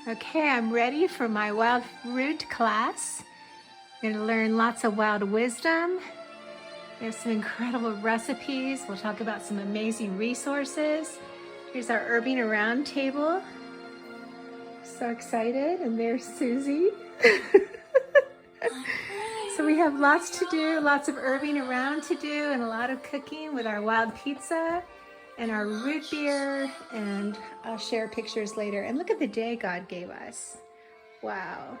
Okay, I'm ready for my wild root class. I'm going to learn lots of wild wisdom. We have some incredible recipes. We'll talk about some amazing resources. Here's our herbing around table. So excited. And there's Susie. So we have lots to do, lots of herbing around to do, and a lot of cooking with our wild pizza and our root beer. And I'll share pictures later. And look at the day God gave us. Wow.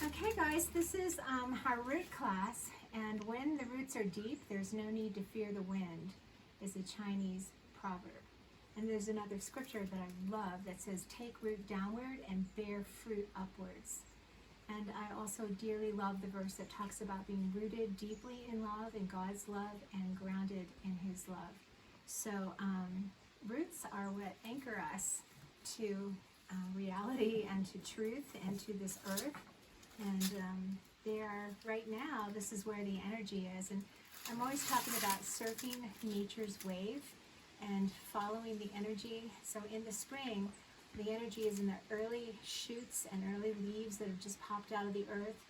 Okay guys, this is our root class, and when the roots are deep, there's no need to fear the wind, is a Chinese proverb. And there's another scripture that I love that says, take root downward and bear fruit upwards. And I also dearly love the verse that talks about being rooted deeply in love, in God's love, and grounded in His love. So roots are what anchor us to reality and to truth and to this earth. And they are, right now, this is where the energy is. And I'm always talking about surfing nature's wave and following the energy. So in the spring, the energy is in the early shoots and early leaves that have just popped out of the earth.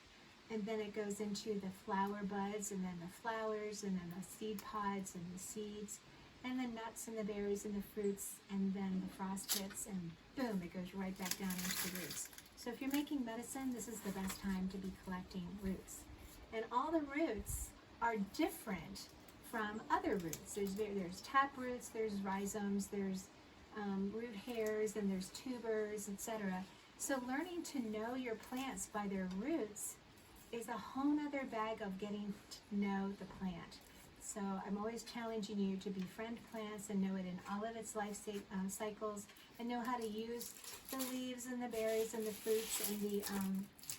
And then it goes into the flower buds, and then the flowers, and then the seed pods and the seeds, and the nuts and the berries and the fruits, and then the frost hits, and boom, it goes right back down into the roots. So if you're making medicine, this is the best time to be collecting roots. And all the roots are different from other roots. There's tap roots, there's rhizomes, there's root hairs, and there's tubers, etc. So learning to know your plants by their roots is a whole nother bag of getting to know the plant. So I'm always challenging you to befriend plants and know it in all of its life cycles, and know how to use the leaves and the berries and the fruits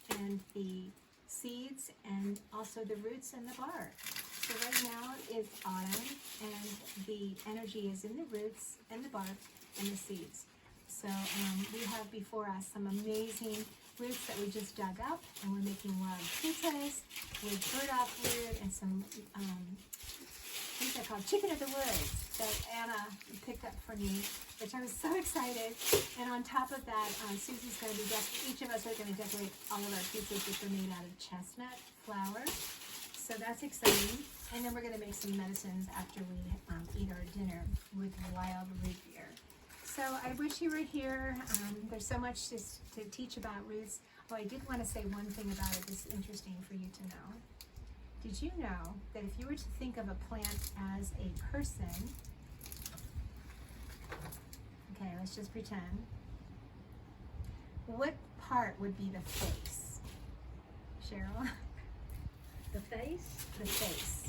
and the seeds, and also the roots and the bark. So right now is autumn, and the energy is in the roots and the bark and the seeds. So we have before us some amazing roots that we just dug up, and we're making wild pizzas with burdock root and some these are called chicken of the woods that Anna picked up for me, which I was so excited. And on top of that, Susie's going to be each of us are going to decorate all of our pizzas, which are made out of chestnut flour. So that's exciting. And then we're going to make some medicines after we eat our dinner with wild root beer. So I wish you were here. There's so much to teach about roots. Oh, I did want to say one thing about it that's interesting for you to know. Did you know that if you were to think of a plant as a person, okay, let's just pretend, what part would be the face? Cheryl? The face? The face.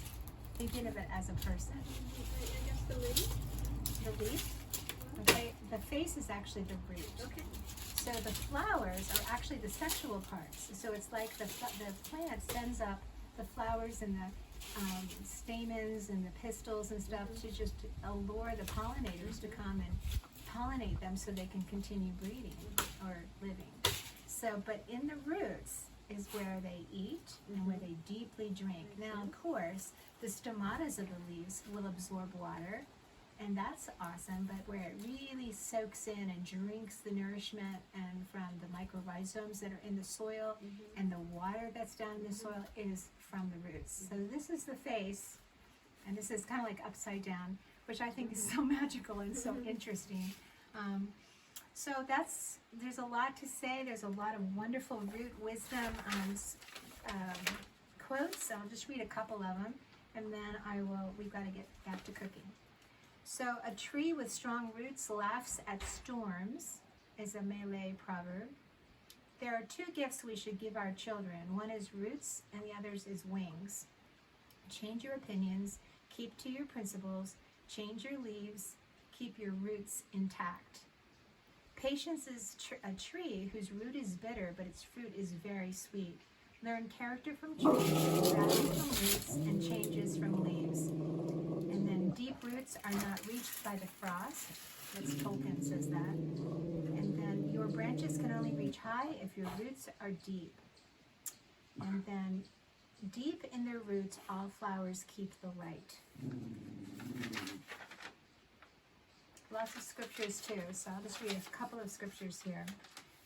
Thinking of it as a person. I guess the leaf? The leaf? Okay, the face is actually the root. Okay. So the flowers are actually the sexual parts. So it's like the plant sends up the flowers and the stamens and the pistils and stuff to just allure the pollinators to come and pollinate them so they can continue breeding or living. So, but in the roots is where they eat and where they deeply drink. Now, of course, the stomatas of the leaves will absorb water, and that's awesome, but where it really soaks in and drinks the nourishment and from the mycorrhizomes that are in the soil and the water that's down in the soil is from the roots. So this is the face, and this is kind of like upside down, which I think is so magical and so interesting. So there's a lot to say. There's a lot of wonderful root wisdom quotes. So I'll just read a couple of them, and then we've got to get back to cooking. So a tree with strong roots laughs at storms is a Malay proverb. There are two gifts we should give our children. One is roots and the other is wings. Change your opinions, keep to your principles, change your leaves, keep your roots intact. Patience is a tree whose root is bitter, but its fruit is very sweet. Learn character from trees, values from roots, and changes from leaves. And then deep roots are not reached by the frost. That's Tolkien says that. And then your branches can only reach high if your roots are deep. And then deep in their roots, all flowers keep the light. Lots of scriptures too, so I'll just read a couple of scriptures here.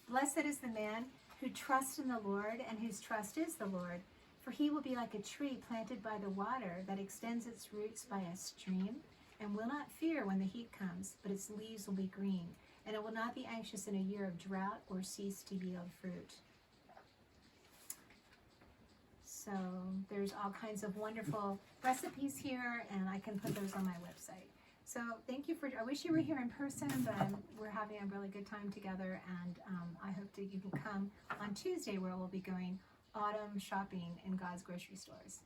Blessed is the man who trusts in the Lord and whose trust is the Lord, for he will be like a tree planted by the water that extends its roots by a stream and will not fear when the heat comes, but its leaves will be green, and it will not be anxious in a year of drought or cease to yield fruit. So there's all kinds of wonderful recipes here, and I can put those on my website. So thank you I wish you were here in person, but we're having a really good time together, and I hope that you can come on Tuesday where we'll be going autumn shopping in God's grocery stores.